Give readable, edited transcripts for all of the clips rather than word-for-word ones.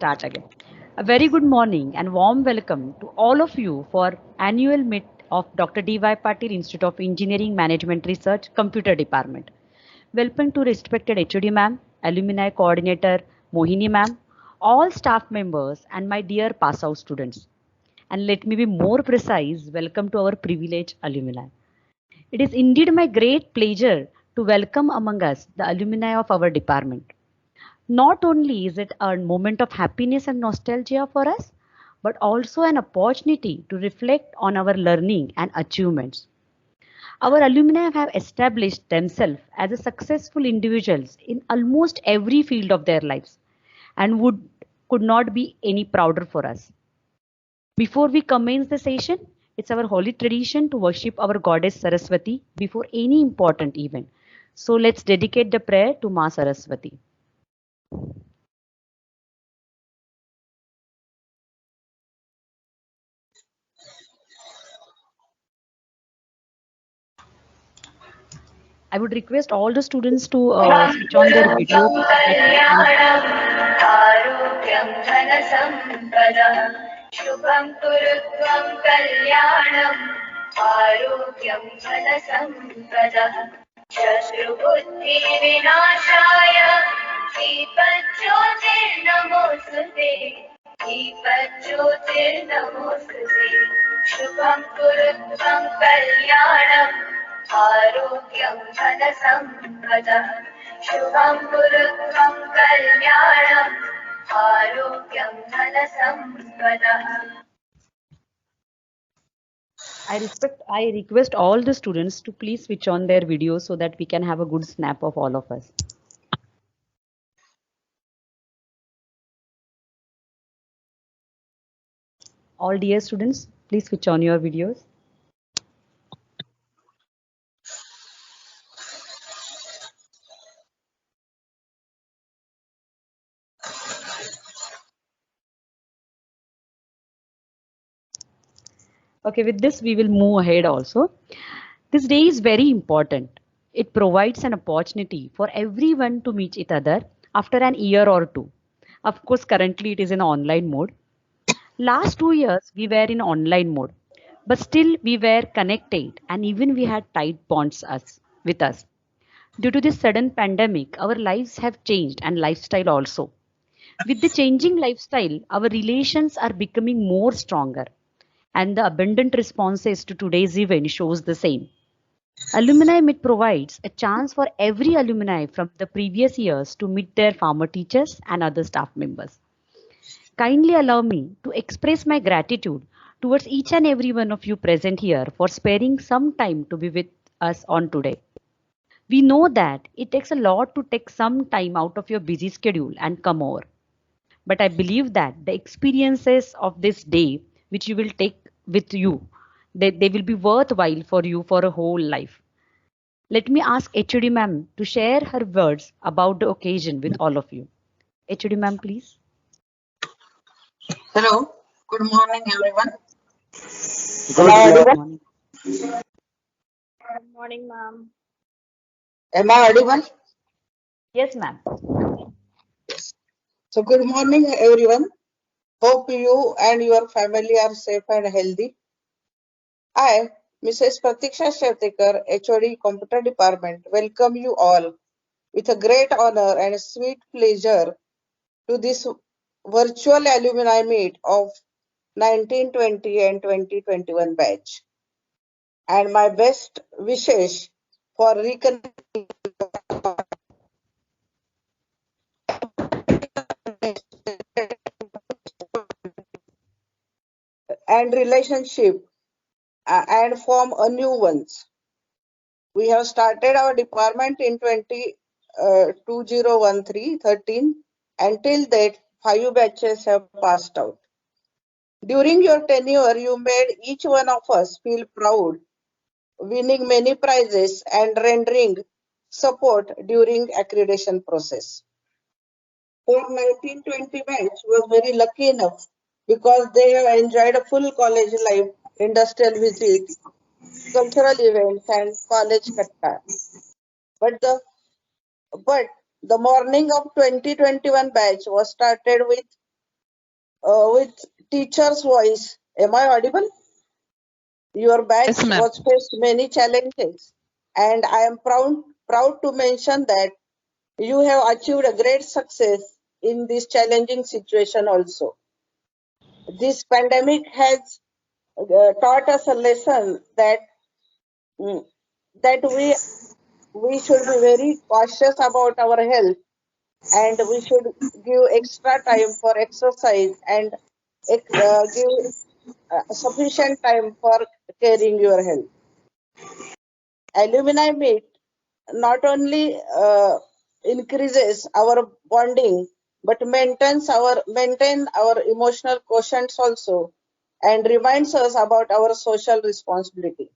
Start again. A very good morning and warm welcome to all of you for annual meet of Dr. D.Y. Patil Institute of Engineering Management Research Computer Department. Welcome to respected HOD ma'am, alumni coordinator Mohini ma'am, all staff members and my dear pass out students. And let me be more precise, welcome to our privileged alumni. It is indeed my great pleasure to welcome among us the alumni of our department. Not only is it a moment of happiness and nostalgia for us, but also an opportunity to reflect on our learning and achievements. Our alumni have established themselves as a successful individuals in almost every field of their lives and could not be any prouder for us. Before we commence the session, it's our holy tradition to worship our goddess Saraswati before any important event. So let's dedicate the prayer to Ma Saraswati. I would request all the students to switch on their videos so that we can. आरोग्यं धनसम्पदः शुभं कुरु त्वं कल्याणम् आरोग्यं धनसम्पदः शत्रुबुद्धिविनाशाय दीपज्योतिर्नमोऽस्तु ते दीपज्योतिर्नमोऽस्तु ते शुभं कुरु त्वं कल्याणम् आरोग्यं धनसम्पदः शुभं कुरु त्वं कल्याणम् आरोग्यं धनसम्पदः I request all the students to please switch on their videos so that we can have a good snap of all of us. All dear students, please switch on your videos. Okay, with this we will move ahead also. This day is very important. It provides an opportunity for everyone to meet each other after an year or two. Of course, currently it is in online mode. Last 2 years we were in online mode, but still we were connected and even we had tight bonds with us. Due to this sudden pandemic, our lives have changed and lifestyle also. With the changing lifestyle, our relations are becoming more stronger and the abundant responses to today's event shows the same. Alumni Meet provides a chance for every alumni from the previous years to meet their former teachers and other staff members. Kindly allow me to express my gratitude towards each and every one of you present here for sparing some time to be with us on today. We know that it takes a lot to take some time out of your busy schedule and come over. But I believe that the experiences of this day, which you will take with you, they will be worthwhile for you for a whole life. Let me ask HOD ma'am to share her words about the occasion with all of you. HOD ma'am, please. Hello, good morning everyone. Good morning. Good morning, ma'am. Am I audible? Yes, ma'am. So good morning everyone. Hope you and your family are safe and healthy. I, Mrs. Pratiksha Shettikar, HOD Computer Department, welcome you all with a great honor and sweet pleasure to this virtual alumni meet of 1920 and 2021 batch. And my best wishes for reconnecting and relationship and form a new ones. We have started our department in 2013. Until that, 5 batches have passed out. During your tenure, you made each one of us feel proud, winning many prizes and rendering support during accreditation process. For 1920 batch was very lucky enough because they have enjoyed a full college life, industrial visit, cultural events and college katta. But the morning of 2021 batch was started with with teacher's voice. Am I audible? Your batch Yes, ma'am. was faced many challenges, and I am proud to mention that you have achieved a great success in this challenging situation also. This pandemic has taught us a lesson that mm, that we should be very cautious about our health, and we should give extra time for exercise and give sufficient time for caring your health. Alumni meet not only increases our bonding but maintain our emotional quotients also, and reminds us about our social responsibility.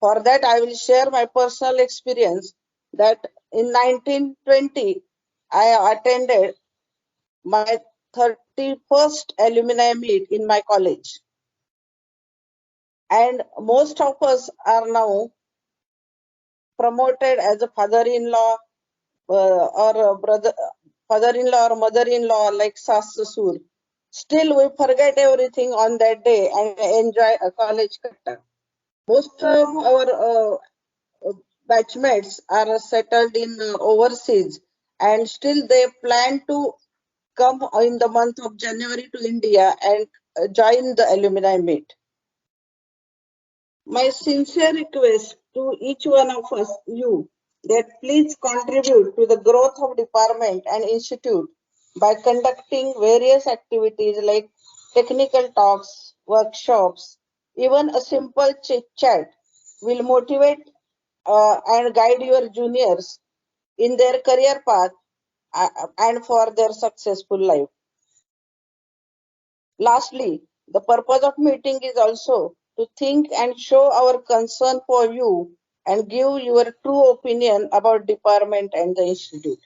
For that, I will share my personal experience that in 1920 I attended my 31st alumni meet in my college, and most of us are now promoted as a father-in-law or a brother, father-in-law or mother-in-law like Sas Susur. Still, we forget everything on that day and enjoy a college katta. Most of our batchmates are settled in overseas, and still they plan to come in the month of January to India and join the alumni meet. My sincere request to each one of us, you, that please contribute to the growth of department and institute by conducting various activities like technical talks, workshops, even a simple chit chat will motivate and guide your juniors in their career path and for their successful life. Lastly, the purpose of meeting is also to think and show our concern for you and give your true opinion about department and the institute.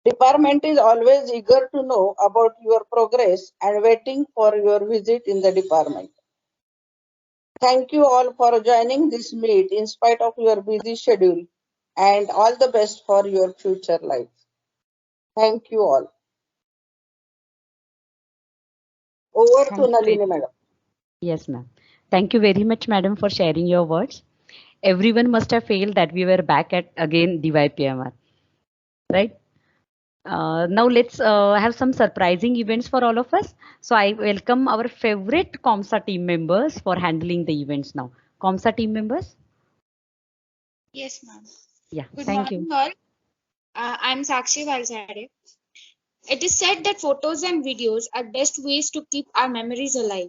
Department is always eager to know about your progress and waiting for your visit in the department. Thank you all for joining this meet in spite of your busy schedule, and all the best for your future life. Thank you all. Over to Thank you very Nalini madam. Yes, ma'am. Thank you very much, madam, for sharing your words. Everyone must have felt that we were back at again DYPMR, right? Now let's have some surprising events for all of us. So I welcome our favorite COMSA team members for handling the events now. COMSA team members? Yes, ma'am. Yeah, Good thank you. morning, all. I'm Sakshi Valsade. It is said that photos and videos are best ways to keep our memories alive.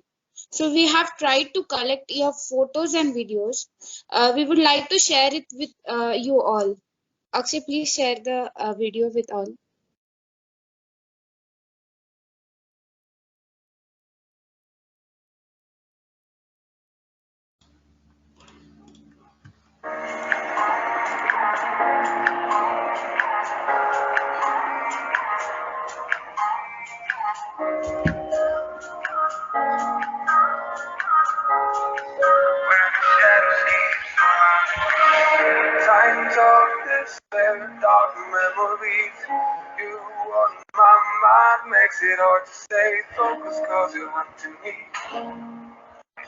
So we have tried to collect your photos and videos. We would like to share it with you all. Akshay, please share the video with all. Times of despair, dark memories. You on my mind makes it hard to stay focused cause you have to me.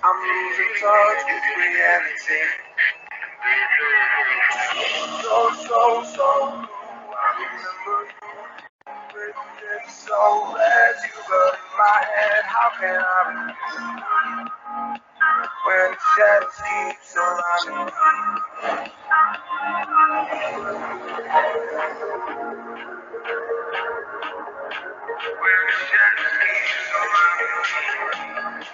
I'm losing touch with reality. So blue. I remember you written so red. You got in my head. How can I remember when the shadows keep surrounding me? When the shadows keep surrounding me.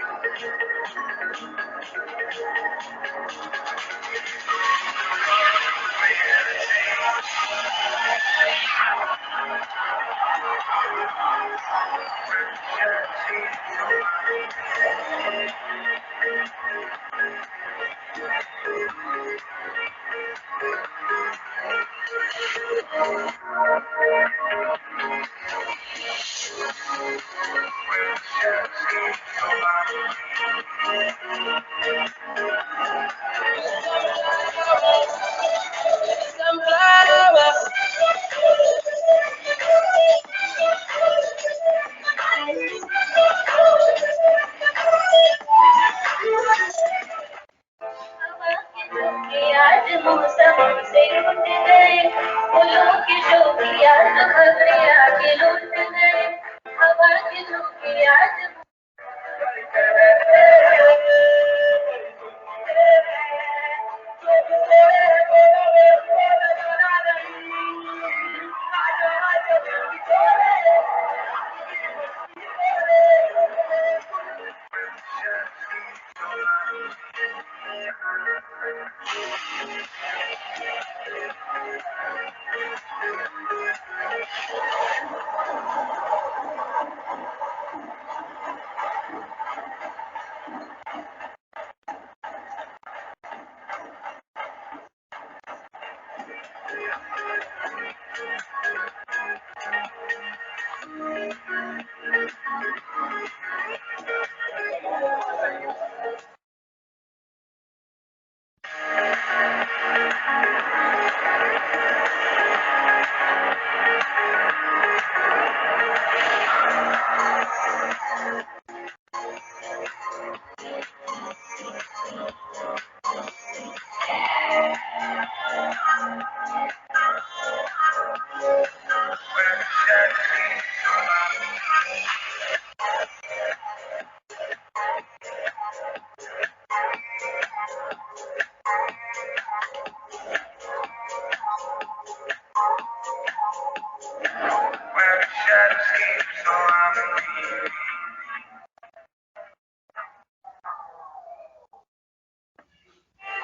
Where the shadows sleep, so I'm dreaming.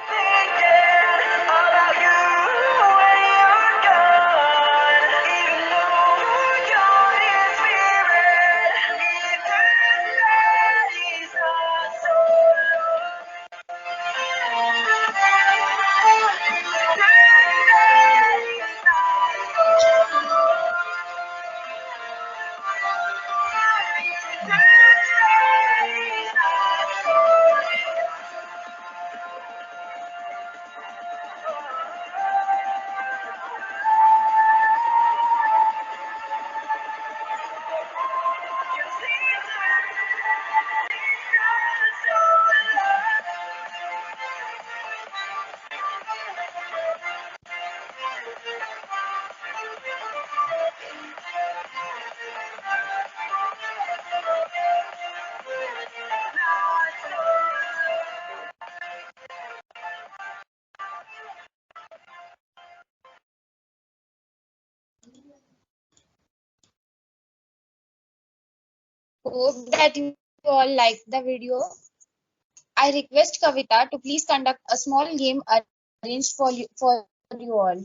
Thinking about you when you're gone, even though you're in spirit, eternity's not so long. Hope that you all like the video. I request Kavita to please conduct a small game arranged for you all.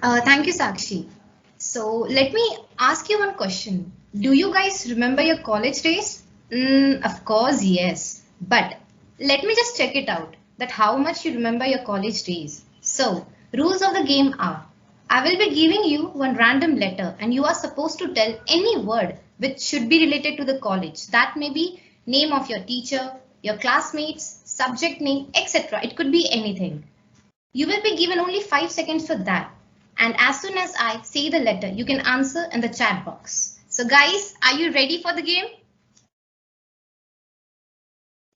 Thank you, Sakshi. So let me ask you one question. Do you guys remember your college days? Of course, yes. But let me just check it out that how much you remember your college days. So rules of the game are, I will be giving you one random letter and you are supposed to tell any word which should be related to the college. That may be name of your teacher, your classmates, subject name, etc. It could be anything. You will be given only 5 seconds for that. And as soon as I say the letter, you can answer in the chat box. So guys, are you ready for the game?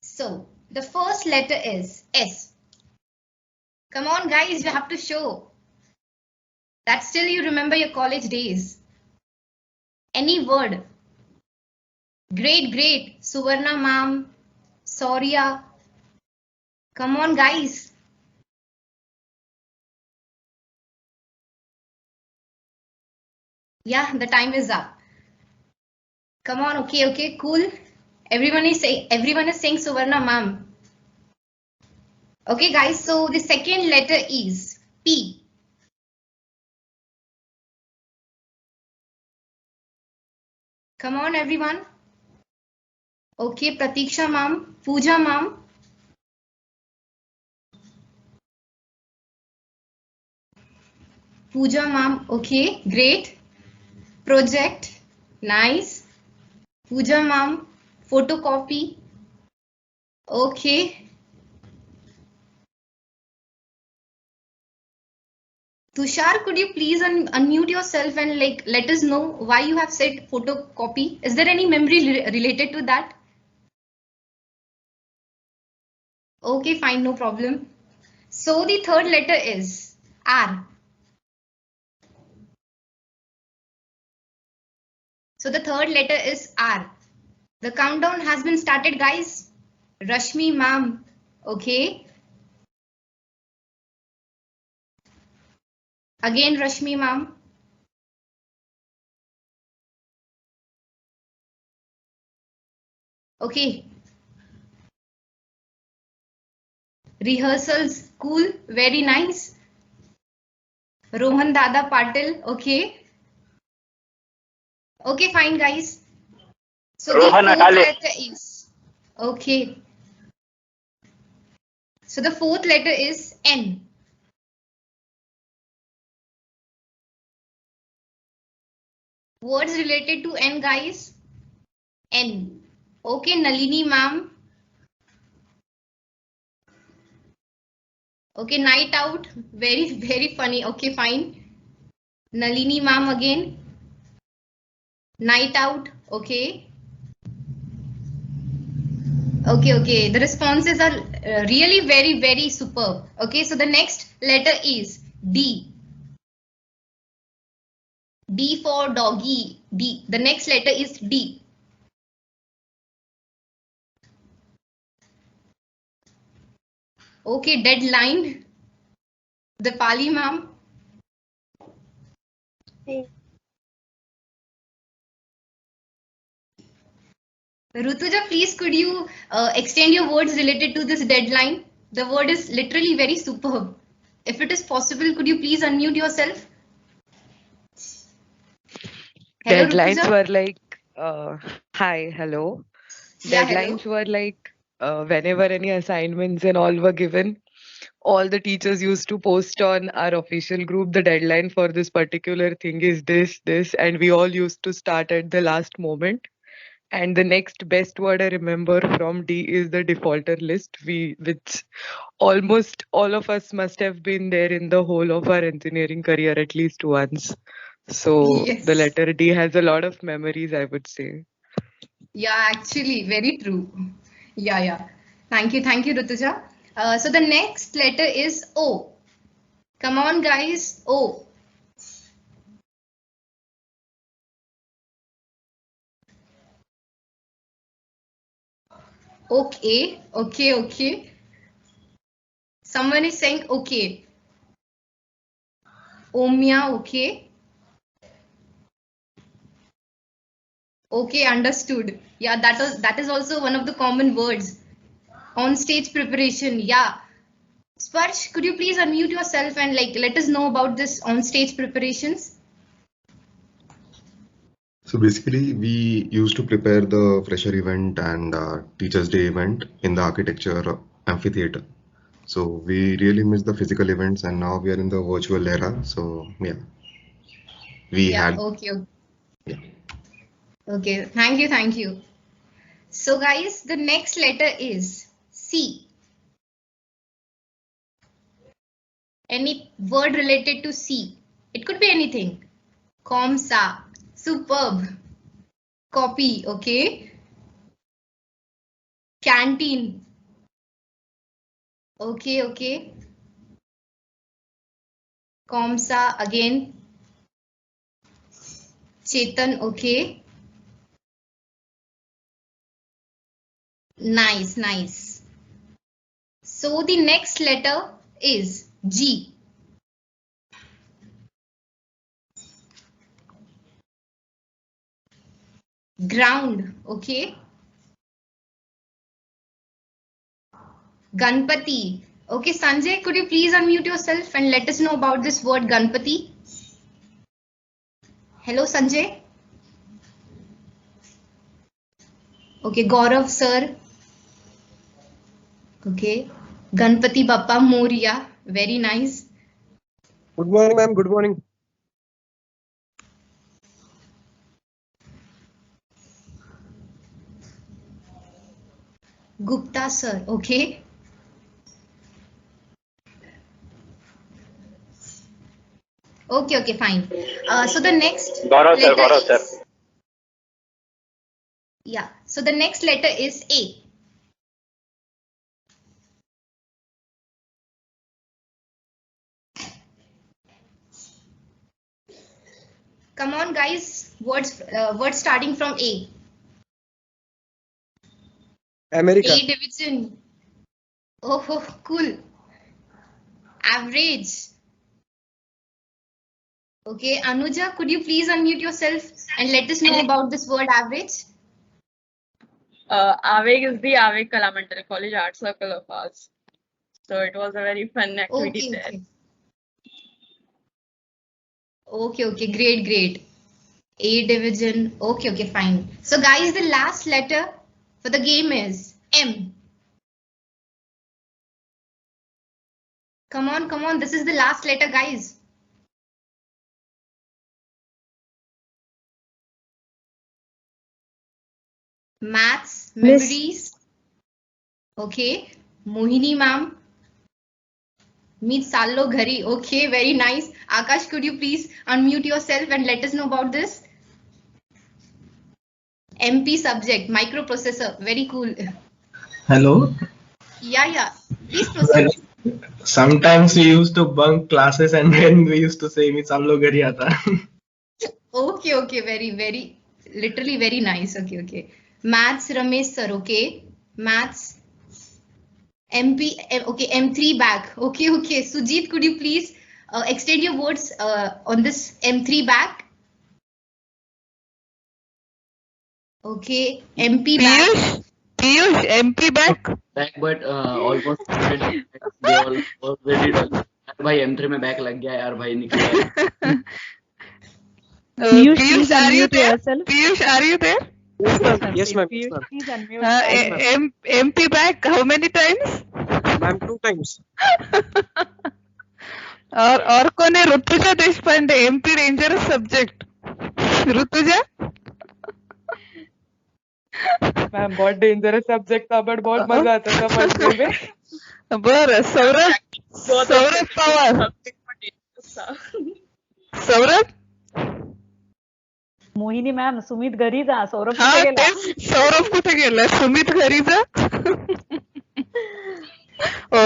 So the first letter is S. Come on guys, you have to show that still you remember your college days. Any word. Great, great. Suvarna ma'am, Saurya. Come on guys. Yeah, the time is up. Come on, okay, cool. Everyone is saying Suvarna ma'am. Okay guys, so the second letter is P. Come on everyone. Okay, Pratiksha ma'am, Pooja ma'am. Pooja ma'am, okay, great. Project, nice. Pooja ma'am, photocopy. Okay. Tushar, could you please unmute yourself and let us know why you have said photocopy? Is there any memory related to that? Okay, fine, no problem. So the third letter is R. So the third letter is R. The countdown has been started, guys. Rashmi ma'am, okay. Again, Rashmi ma'am. Okay. Rehearsals, cool, very nice. Rohan Dada Patil, okay. Okay, fine, guys. So Rohan the fourth Akale. letter is, okay. So the fourth letter is N. Words related to N, guys. N. Okay, Nalini ma'am. Okay, night out. Very, very funny. Okay, fine. Nalini ma'am again. Night out. Okay. Okay. The responses are really very, very superb. Okay, so the next letter is D. D for doggy. D. The next letter is D. Okay, deadline. The Pali ma'am. Rutuja, please could you extend your words related to this deadline? The word is literally very superb. If it is possible, could you please unmute yourself? Hello, Deadlines Rutuja. were like, hi, hello. Yeah, hello. Deadlines were like, whenever any assignments and all were given, all the teachers used to post on our official group, the deadline for this particular thing is this, and we all used to start at the last moment. And the next best word I remember from D is the defaulter list, which almost all of us must have been there in the whole of our engineering career at least once. So the Yes. letter D has a lot of memories, I would say. Yeah, actually, very true. Yeah. Thank you, Rutuja. So the next letter is O. Come on, guys. O. Okay. Someone is saying okay. Omya, okay. Okay, understood. Yeah, that is also one of the common words. On stage preparation, yeah. Sparsh, could you please unmute yourself and like let us know about this on stage preparations? So basically, we used to prepare the fresher event and Teachers' Day event in the architecture amphitheater. So we really miss the physical events, and now we are in the virtual era. So yeah, we Yeah, had yeah. okay. Thank you. So guys, the next letter is C. Any word related to C. It could be anything. Comsa. Superb. Copy, okay. Canteen. Okay. Comsa again. Chetan, okay. Nice. So the next letter is G. Ground, okay. Ganpati. Okay, Sanjay, could you please unmute yourself and let us know about this word Ganpati? Hello, Sanjay. Okay, Gaurav sir. Okay. Ganpati Bappa Moria. Very nice. Good morning, ma'am. Good morning. Gupta sir. Okay. Okay, fine. So the next letter is... Yeah. So the next letter is A. Come on, guys. Words starting from A. America. A division. Oh, cool. Average. Okay, Anuja, could you please unmute yourself and let us know about this word average? AVEG is the AVEG Kalamandir College Art Circle of ours. So it was a very fun activity there. Okay, great. A division. Okay, fine. So guys, the last letter for the game is M. Come on. This is the last letter, guys. Maths, Miss. memories. Okay. Mohini ma'am. Meet Sallo Ghari. Okay, very nice. Akash, could you please unmute yourself and let us know about this? MP subject, microprocessor. Very cool. Hello. Yeah. Please proceed. Well, sometimes we used to bunk classes and then we used to say, "मी चाललो घरी आता." Okay. Very, literally very nice. Okay. Maths, Ramesh sir. Okay. Maths, MP. Okay, M3 back. Okay. Sujit, could you please extend your words on this M3 back? Okay, MP back. Piyush, MP back. but almost they all already done. यार भाई M3 में back लग गया यार भाई निकल गया. Piyush, Piyush, please are you unmute there? yourself. Piyush, are you there? Yes, ma'am. Yes, ma'am. Yes, Piyush, ma'am. please unmute. MP back, how many times? Ma'am, 2 times. और कौन है? Rutuja Deshpande. MP dangerous subject. Rutuja? Ma'am बहुत dangerous subject था but बहुत मजा आता था पढ़ने में. बरं. सौरभ पवार. सौरभ. मोहिनी मॅम, सुमित घरी जा. सौरभ हा कुठे गेला? तेच. सौरभ कुठे गेला? सुमित घरी जा.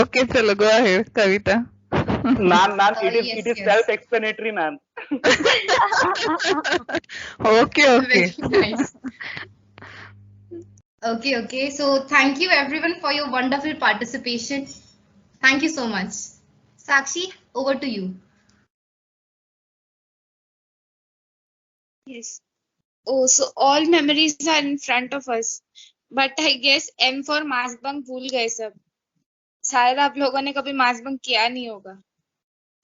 ओके चलो go ahead. Kavita. Ma'am, it is Yes. self-explanatory, ma'am. Okay. Very nice. Okay. So thank you everyone for your wonderful participation. Thank you so much. Sakshi, over to you. Yes. Oh, so all memories are in front of us. But I guess M for mass bunk भूल गए सब. शायद आप लोगों ने कभी mass bunk किया नहीं होगा.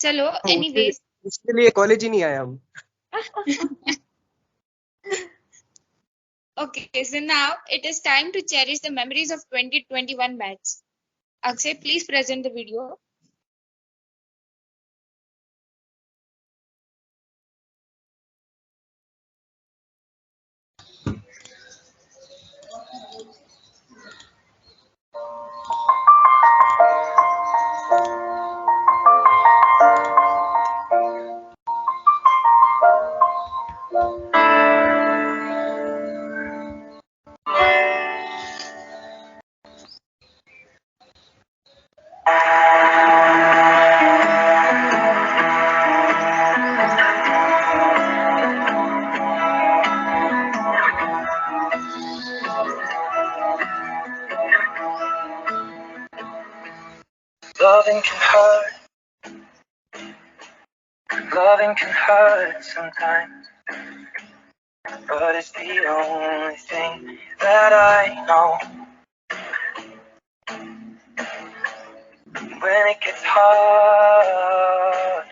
चलो, anyways. उसके लिए कॉलेज ही नहीं आया हम. Okay, so now it is time to cherish the memories of 2021 batch. Akshay, please present the video. Loving can hurt sometimes, but it's the only thing that I know. When it gets hard,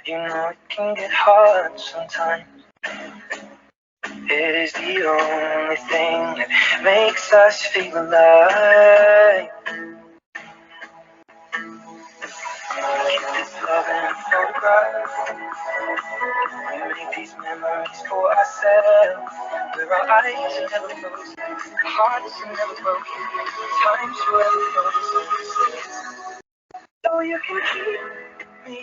you know it can get hard sometimes. It is the only thing that makes us feel alive. Keep this love in a photograph. We make these memories for ourselves, where our eyes are never closed, our hearts are never broken, times forever frozen. So you can keep me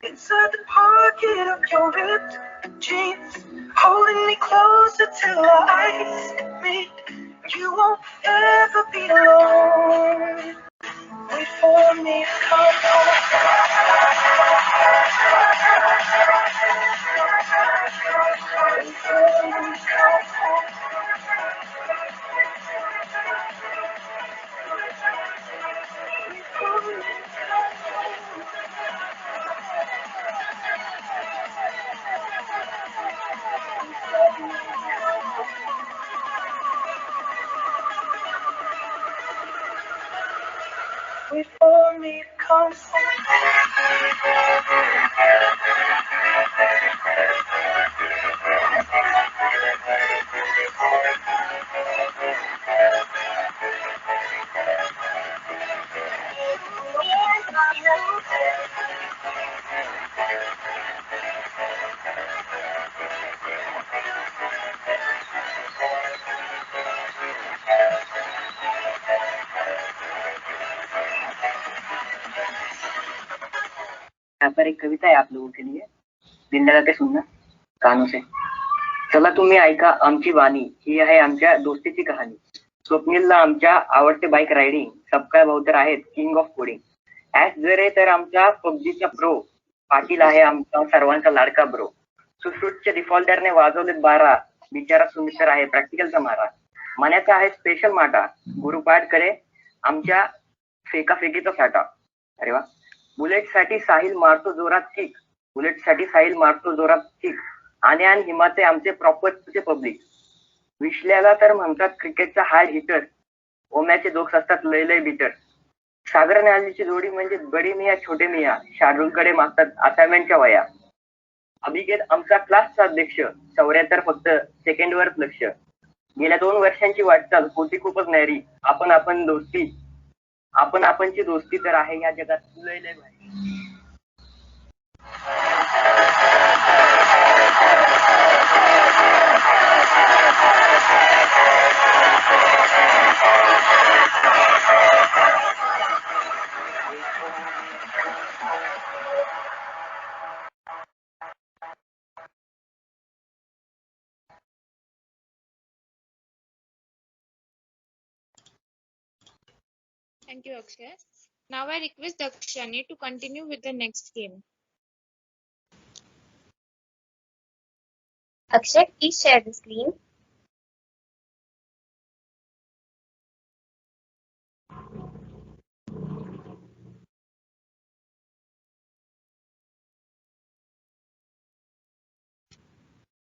inside the pocket of your ripped jeans, holding me closer till our eyes meet. You won't ever be alone. Wait for me to come home. Wait for me to come home. Wait for me to come home. Wait for me to come एक कविता है आप लोगों के लिए, दिन लगा के सुनना कानों से. चला तुम्ही ऐका आमची वाणी, ही आहे आमच्या दोस्तीची कहाणी. स्वप्नीलला आमच्या आवडते बाईक रायडिंग, सबका भाऊ आहेत किंग ऑफ कोडिंग. ऍश जरे तर आमच्या पबजीचा प्रो, पाटील आहे आमचा सर्वांचा लाडका ब्रो. सुश्रुतच्या डिफॉल्टरने वाजवलेत 12, बिचारा सुमित्र आहे प्रॅक्टिकलचा मारा. मनाचा आहे स्पेशल माटा, गुरुपाठ करे आमच्या फेकाफेकीचा साठा. अरे वा. बुलेटसाठी साहिल मारतो जोरात किक, बुलेटसाठी साहिल मारतो जोरात किक. आणि हिमाचे आमचे प्रॉपरचे पब्लिक. विश्ल्याला तर म्हणतात क्रिकेटचा हार्ड हिटर, ओम्याचे जोक्स असतात लय लय बिटर. सागर आणि आलीची जोडी म्हणजे बडी मिया छोटे मिया, शार्दूलकडे मागतात असाइनमेंटच्या वया. अभिगेत आमचा क्लासचा अध्यक्ष, 74 फक्त सेकंडवरच लक्ष. गेल्या 2 वर्षांची वाटचाल होती खूपच न्यारी. आपण आपणची दोस्ती तर आहे या जगात लय लय भारी. Thank you, Akshay. Now I request Dakshani to continue with the next game. Akshay, please share the screen.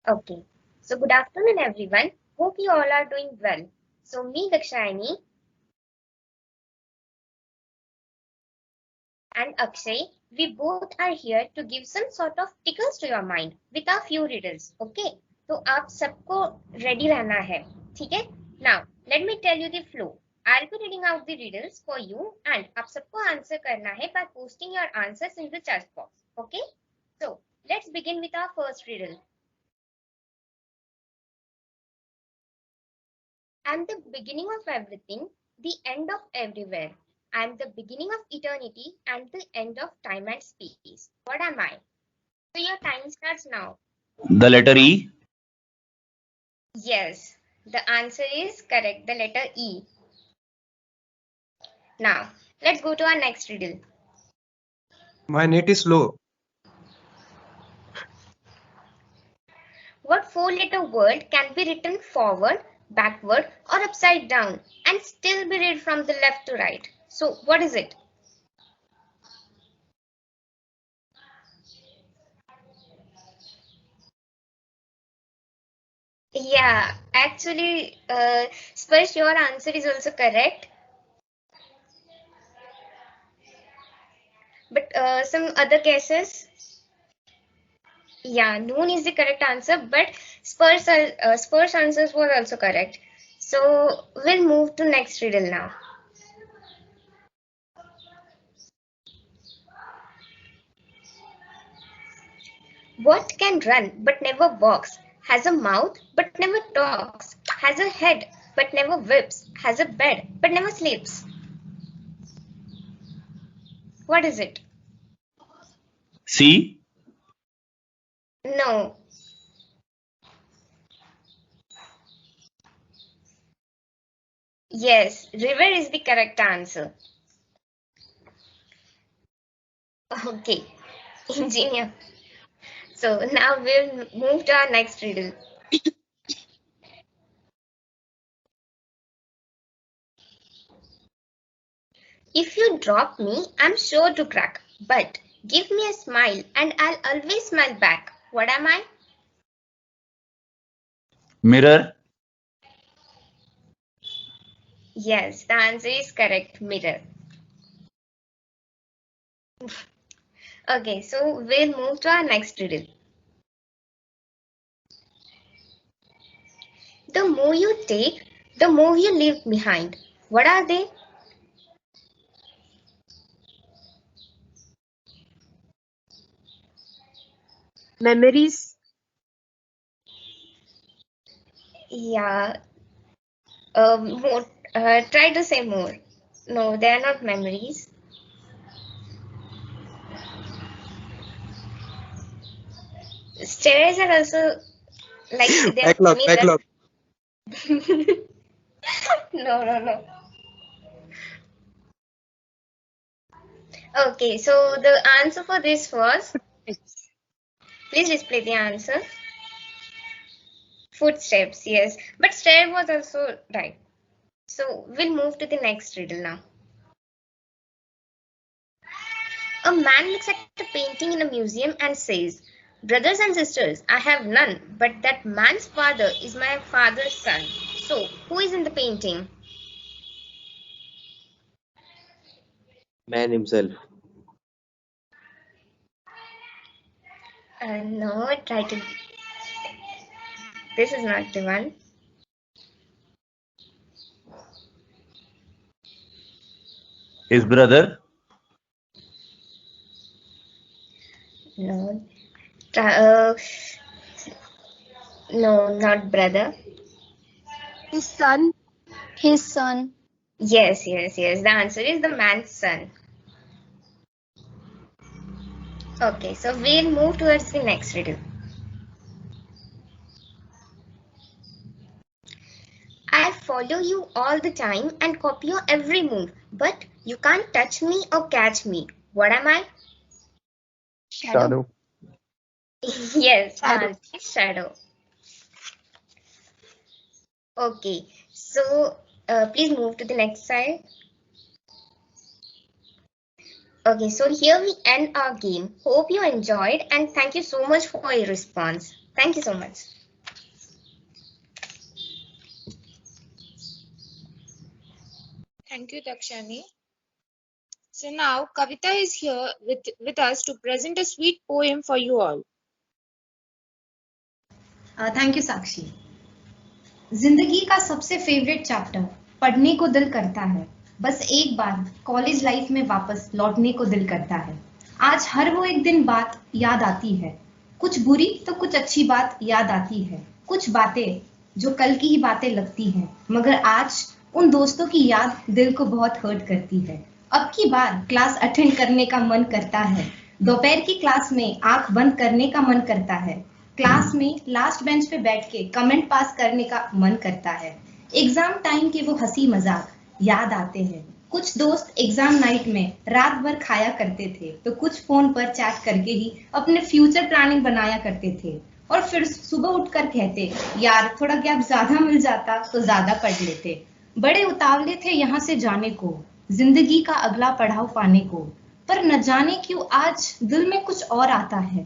Okay, so good afternoon everyone. Hope you all are doing well. So me, Dakshayani, and Akshay, we both are here to give some sort of tickles to your mind with a few riddles. Okay, तो आप सबको ready रहना है, ठीक है? Now let me tell you the flow. I'll be reading out the riddles for you, and आप सबको answer करना है by posting your answers in the chat box. Okay, so let's begin with our first riddle. I'm the beginning of everything, the end of everywhere. I'm the beginning of eternity and the end of time and space. What am I? So your time starts now. The letter E. Yes, the answer is correct, the letter E. Now, let's go to our next riddle. My net is low. What 4-letter word can be written forward, backward, or upside down and still be read from the left to right? So, what is it? Yeah, actually, Sparsh, your answer is also correct. But some other guesses? Yeah, noon is the correct answer, but Sparsh answers were also correct. So we'll move to next riddle now. What can run but never walks, has a mouth but never talks, has a head but never whips, has a bed but never sleeps? What is it? C. No. Yes, river is the correct answer. Okay, engineer. So now we'll move to our next riddle. If you drop me, I'm sure to crack. But give me a smile and I'll always smile back. What am I? Mirror. Yes, the answer is correct, mirror. Okay, so we'll move to our next riddle. The more you take, the more you leave behind. What are they? Memories. Yeah. More. Try to say more. No, they are not memories. Stairs are also like they're Backlog, mirror. backlog. No. Okay, so the answer for this was, please display the answer. Footsteps, yes. But stair was also right. So we'll move to the next riddle now. A man looks at a painting in a museum and says, "Brothers and sisters, I have none, but that man's father is my father's son." So, who is in the painting? Man himself. No, try to. This is not the one. His brother. No. No, not brother. His son. His son. Yes. The answer is the man's son. Okay, so we'll move towards the next riddle. I follow you all the time and copy your every move, but you can't touch me or catch me. What am I? Shadow. Yes, the Shadow. answer is shadow. Okay, so please move to the next slide. Okay, so here we end our game. Hope you enjoyed and thank you so much for your response. Thank you so much. Thank you, Dakshani. So now Kavita is here with us to present a sweet poem for you all. Thank you Sakshi. जिंदगी का सबसे favourite chapter पढ़ने को दिल करता है, बस एक बार कॉलेज लाइफ में वापस लौटने को दिल करता है। आज हर वो एक दिन बात याद आती है, कुछ बुरी तो कुछ अच्छी बात याद आती है, कुछ बातें जो कल की ही बातें लगती हैं, मगर आज उन दोस्तों की याद दिल को बहुत हर्ट करती है। अब की बार क्लास अटेंड करने का मन करता है, दोपहर की क्लास में आंख बंद करने का मन करता है, क्लास में लास्ट बेंच पे बैठ के कमेंट पास करने का मन करता है। एग्जाम टाइम के वो हंसी मजाक याद आते हैं। कुछ दोस्त एग्जाम नाइट में रात भर खाया करते थे, तो कुछ फोन पर चैट करके ही अपने फ्यूचर प्लानिंग बनाया करते थे, और फिर सुबह उठकर कहते, यार थोड़ा गैप ज्यादा मिल जाता तो ज्यादा पढ़ लेते। बड़े उतावले थे यहाँ से जाने को, जिंदगी का अगला पड़ाव पाने को, पर न जाने क्यों आज दिल में कुछ और आता है,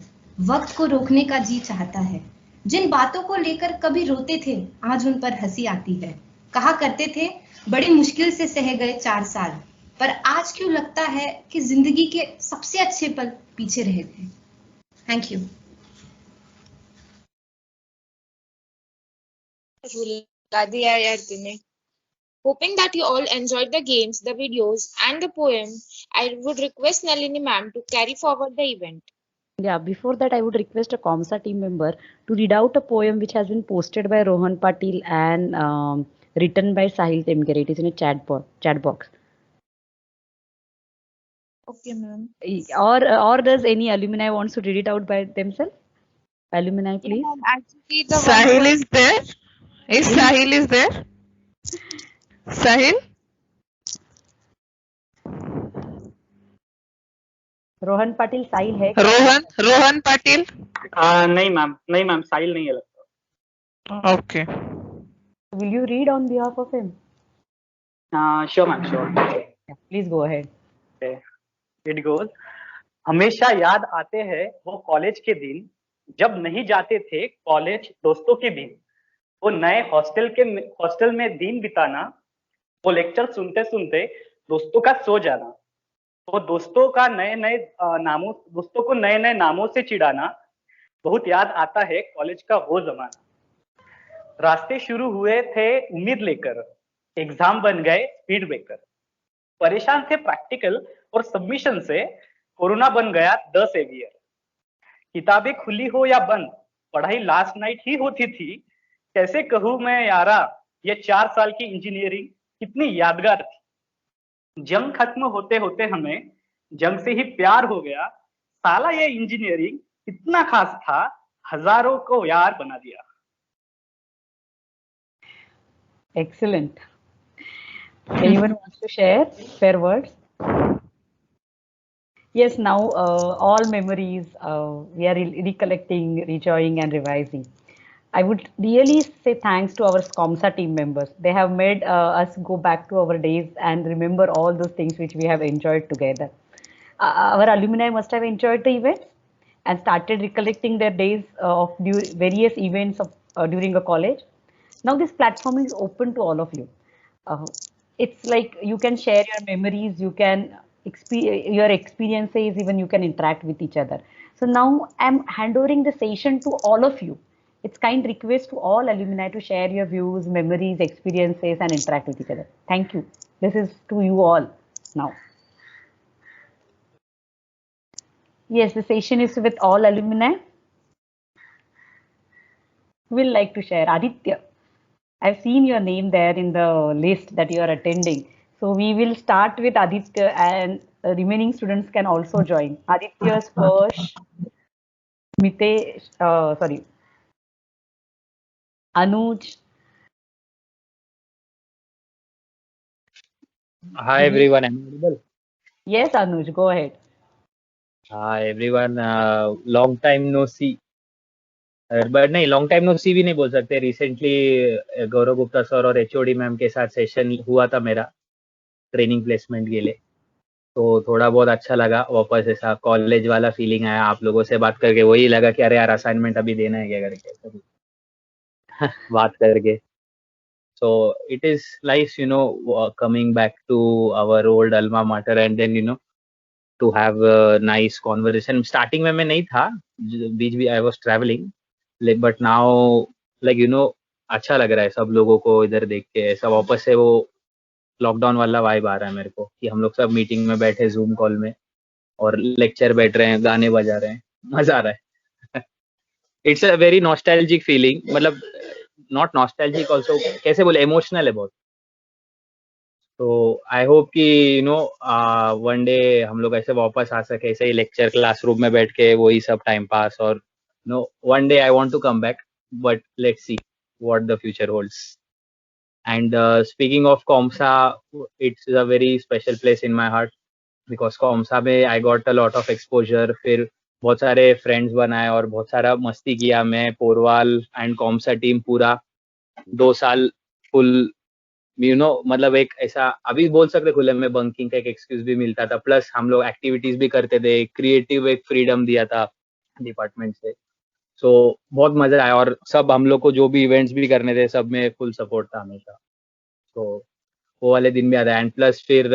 वक्त को रोकने का जी चाहता है। जिन बातों को लेकर कभी रोते थे आज उन पर हंसी आती है। कहा करते थे बड़ी मुश्किल से सह गए 4 साल, पर आज क्यों लगता है कि जिंदगी के सबसे अच्छे पल पीछे रह गए। Thank you. रुला दिया यार तूने। Hoping that you all enjoyed the games, the videos and the poem, I would request Nalini ma'am to carry forward the event. Yeah, before that, I would request a COMSA team member to read out a poem which has been posted by Rohan Patil and written by Sahil Temkere. It is in a chat box. Okay, ma'am. Or does any alumni wants to read it out by themselves? Alumni, please. Yeah, actually, the Sahil is there? Sahil is there? Sahil? Rohan Patil साहिल है? रोहन पाटिल? नहीं ma'am साहिल नहीं है लगता। Okay. Will you read on behalf of him? Sure ma'am, sure. Please go ahead. It goes. हमेशा याद आते हैं वो कॉलेज के दिन, जब नहीं जाते थे कॉलेज दोस्तों के बिन। वो नए हॉस्टल में दिन बिताना, वो लेक्चर सुनते सुनते दोस्तों का सो जाना, वो दोस्तों को नए नए नामों से चिढ़ाना। बहुत याद आता है कॉलेज का वो जमाना। रास्ते शुरू हुए थे उम्मीद लेकर, एग्जाम बन गए स्पीड ब्रेकर। परेशान थे प्रैक्टिकल और सबमिशन से, कोरोना बन गया 10 सेवियर। किताबें खुली हो या बंद, पढ़ाई लास्ट नाइट ही होती थी। कैसे कहूँ मैं यारा, ये 4 साल की इंजीनियरिंग कितनी यादगार थी। जंग खत्म होते होते हमें जंग से ही प्यार हो गया। साला ये इंजीनियरिंग इतना खास था, हजारों को यार बना दिया। Excellent. Anyone wants to share words? Yes, now all memories we are recollecting, rejoining, and revising. I would really say thanks to our SCOMSA team members. They have made us go back to our days and remember all those things which we have enjoyed together. Our alumni must have enjoyed the events and started recollecting their days of various events during a college. Now this platform is open to all of you. It's like you can share your memories, you can your experiences, even you can interact with each other. So now I'm handovering the session to all of you. It's kind request to all alumni to share your views, memories, experiences, and interact with each other. Thank you. This is to you all now. Yes, the session is with all alumni. Who will like to share? Aditya. I've seen your name there in the list that you are attending. So we will start with Aditya and the remaining students can also join. Aditya, Spursh, Mitesh, Anuj. Hi everyone, am I audible? Yes, Anuj, go ahead. Hi everyone, long time no see. But नहीं long time no सी भी नहीं बोल सकते। Recently गौरव Gupta sir और HOD ma'am के साथ session हुआ था मेरा ट्रेनिंग प्लेसमेंट के लिए, तो थोड़ा बहुत अच्छा लगा। वापस ऐसा कॉलेज वाला फीलिंग आया। आप लोगों से बात करके वही लगा कि अरे यार असाइनमेंट अभी देना है क्या करके बात करके। So it is nice, coming back to our old alma mater and then, to have a nice conversation. Starting में मैं नहीं था, बीच भी I was traveling, but now अच्छा लग रहा है सब लोगों को इधर देख के। ऐसा वापस से वो लॉकडाउन वाला वाइब आ रहा है मेरे को कि हम लोग सब मीटिंग में बैठे जूम कॉल में और लेक्चर बैठ रहे हैं, गाने बजा रहे हैं, मजा आ रहा है। It's a very nostalgic feeling, मतलब नॉट नॉस्टैल्जिक ऑल्सो, कैसे बोले, इमोशनल है बहुत। तो आई होप कि वन डे हम लोग ऐसे वापस आ सके, ऐसे ही लेक्चर क्लासरूम में बैठ के वही सब टाइम पास। और one day I want to come back, but let's see what the future holds. And speaking of Comsa, it's a very special place in my heart because Comsa में I got a lot of exposure. फिर बहुत सारे friends बनाए और बहुत सारा मस्ती किया। मैं, पोरवाल एंड कॉम्सा टीम पूरा 2 साल फुल, मतलब एक ऐसा अभी बोल सकते खुले में बंकिंग का एक एक्सक्यूज भी मिलता था, प्लस हम लोग एक्टिविटीज भी करते थे, क्रिएटिव एक फ्रीडम दिया था डिपार्टमेंट से। सो बहुत मजा आया और सब हम लोग को जो भी इवेंट्स भी करने थे सब में फुल सपोर्ट था हमेशा। तो वो वाले दिन भी आता है। एंड प्लस फिर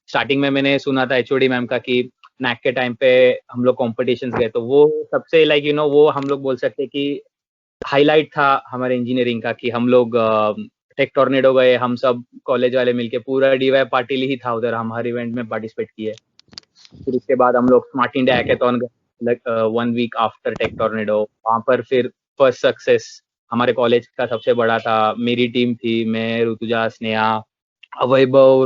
स्टार्टिंग में मैंने सुना था एचओडी मैम का कि नैक के टाइम पे हम लोग कॉम्पिटिशन्स गए, तो वो सबसे वो हम लोग बोल सकते कि हाईलाइट था हमारे इंजीनियरिंग का कि हम लोग टेक टॉर्नेडो गए, हम सब कॉलेज वाले मिलके, पूरा डीवाई पाटिल ही था उधर, हम हर इवेंट में पार्टिसिपेट किए। फिर उसके बाद हम लोग स्मार्ट इंडिया हैकाथॉन गए 1 वीक आफ्टर टेक टॉर्नेडो। वहां पर फिर फर्स्ट सक्सेस हमारे कॉलेज का सबसे बड़ा था। मेरी टीम थी, मैं, ऋतुजा, स्नेहा, वैभव,